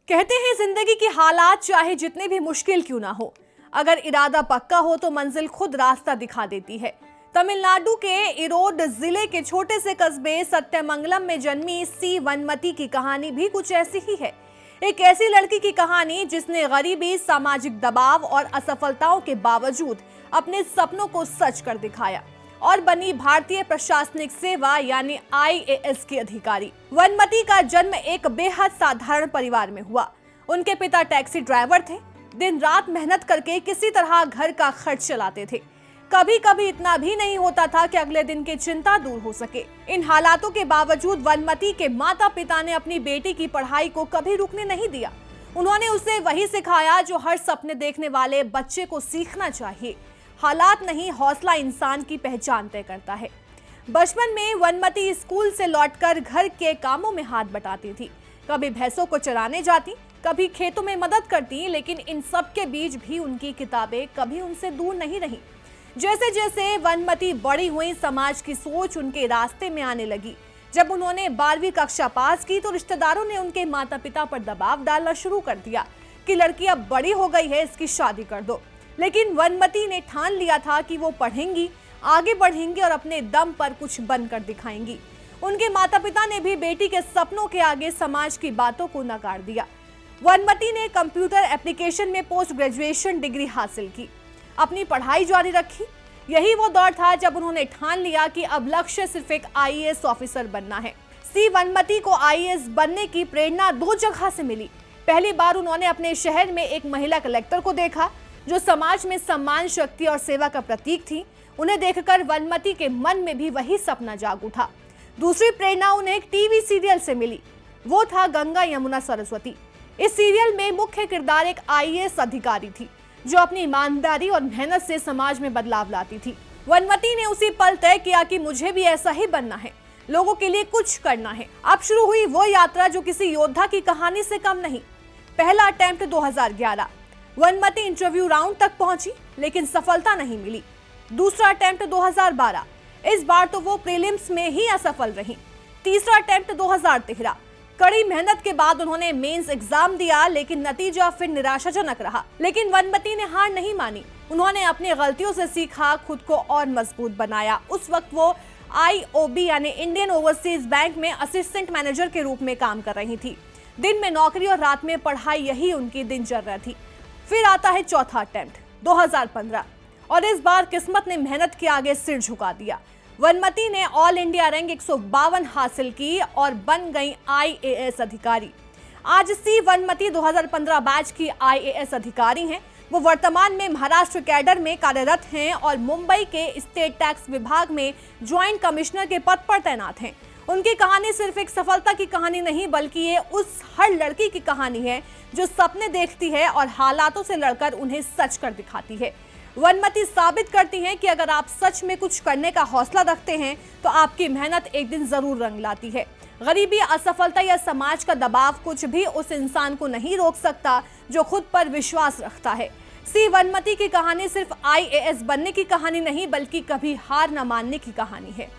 कहते हैं जिंदगी की हालात चाहे जितने भी मुश्किल क्यों ना हो, अगर इरादा पक्का हो तो मंजिल खुद रास्ता दिखा देती है। तमिलनाडु के इरोड जिले के छोटे से कस्बे सत्यमंगलम में जन्मी सी वनमती की कहानी भी कुछ ऐसी ही है। एक ऐसी लड़की की कहानी जिसने गरीबी, सामाजिक दबाव और असफलताओं के बावजूद अपने सपनों को सच कर दिखाया और बनी भारतीय प्रशासनिक सेवा यानी IAS की अधिकारी। वनमती का जन्म एक बेहद साधारण परिवार में हुआ। उनके पिता टैक्सी ड्राइवर थे, दिन रात मेहनत करके किसी तरह घर का खर्च चलाते थे। कभी कभी इतना भी नहीं होता था कि अगले दिन की चिंता दूर हो सके। इन हालातों के बावजूद वनमती के माता पिता ने अपनी बेटी की पढ़ाई को कभी रुकने नहीं दिया। उन्होंने उसे वही सिखाया जो हर सपने देखने वाले बच्चे को सीखना चाहिए। हालात नहीं, हौसला इंसान की पहचान तय करता है। बचपन में वनमती स्कूल से लौटकर घर के कामों में हाथ बटाती थी। कभी भैंसों को चराने जाती, कभी खेतों में मदद करती, लेकिन इन सब के बीच भी उनकी किताबें कभी उनसे दूर नहीं रही। जैसे जैसे वनमती बड़ी हुई, समाज की सोच उनके रास्ते में आने लगी। जब उन्होंने 12वीं कक्षा पास की तो रिश्तेदारों ने उनके माता पिता पर दबाव डालना शुरू कर दिया कि लड़की अब बड़ी हो गई है, इसकी शादी कर दो। लेकिन वनमती ने ठान लिया था कि वो पढ़ेंगी, आगे बढ़ेंगी और अपने दम पर कुछ बनकर दिखाएंगी। उनके माता पिता ने भी बेटी के सपनों के आगे समाज की बातों को नकार दिया। वनमती ने कंप्यूटर एप्लीकेशन में पोस्ट ग्रेजुएशन डिग्री हासिल की, अपनी पढ़ाई जारी रखी। यही वो दौर था जब उन्होंने ठान लिया कि अब लक्ष्य सिर्फ एक IAS ऑफिसर बनना है। सी वनमती को IAS बनने की प्रेरणा दो जगह से मिली। पहली बार उन्होंने अपने शहर में एक महिला कलेक्टर को देखा जो समाज में सम्मान, शक्ति और सेवा का प्रतीक थी। उन्हें देखकर वनमती के मन में भी वही सपना जाग उठा। दूसरी प्रेरणा उन्हें एक टीवी सीरियल से मिली, वो था गंगा यमुना सरस्वती। इस सीरियल में मुख्य किरदार एक IAS अधिकारी थी जो अपनी ईमानदारी और मेहनत से समाज में बदलाव लाती थी। वनमती ने उसी पल तय किया कि मुझे भी ऐसा ही बनना है, लोगों के लिए कुछ करना है। अब शुरू हुई वो यात्रा जो किसी योद्धा की कहानी से कम नहीं। पहला अटेम्प्ट 2011, वनमती इंटरव्यू राउंड तक पहुंची लेकिन सफलता नहीं मिली। दूसरा अटेम्प्ट 2012, इस बार तो वो प्रीलिम्स में ही असफल रही। तीसरा अटेम्प्ट 2013, कड़ी मेहनत के बाद उन्होंने मेंस एग्जाम दिया लेकिन नतीजा फिर निराशाजनक रहा। लेकिन वनमती ने हार नहीं मानी। उन्होंने अपनी गलतियों से सीखा, खुद को और मजबूत बनाया। उस वक्त वो IOB यानी इंडियन ओवरसीज बैंक में असिस्टेंट मैनेजर के रूप में काम कर रही थी। दिन में नौकरी और रात में पढ़ाई, यही उनकी दिनचर्या थी। फिर आता है चौथा अटेम्प्ट 2015 और इस बार किस्मत ने मेहनत के आगे सिर झुका दिया। वनमती ने ऑल इंडिया रैंक 152 हासिल की और बन गई IAS अधिकारी। आज सी वनमती 2015 बैच की IAS अधिकारी हैं। वो वर्तमान में महाराष्ट्र कैडर में कार्यरत हैं और मुंबई के स्टेट टैक्स विभाग में ज्वाइंट कमिश्नर के पद पर तैनात हैं। उनकी कहानी सिर्फ एक सफलता की कहानी नहीं, बल्कि ये उस हर लड़की की कहानी है जो सपने देखती है और हालातों से लड़कर उन्हें सच कर दिखाती है। वनमती साबित करती हैं कि अगर आप सच में कुछ करने का हौसला रखते हैं तो आपकी मेहनत एक दिन जरूर रंग लाती है। गरीबी, असफलता या समाज का दबाव कुछ भी उस इंसान को नहीं रोक सकता जो खुद पर विश्वास रखता है। सी वनमती की कहानी सिर्फ IAS बनने की कहानी नहीं, बल्कि कभी हार न मानने की कहानी है।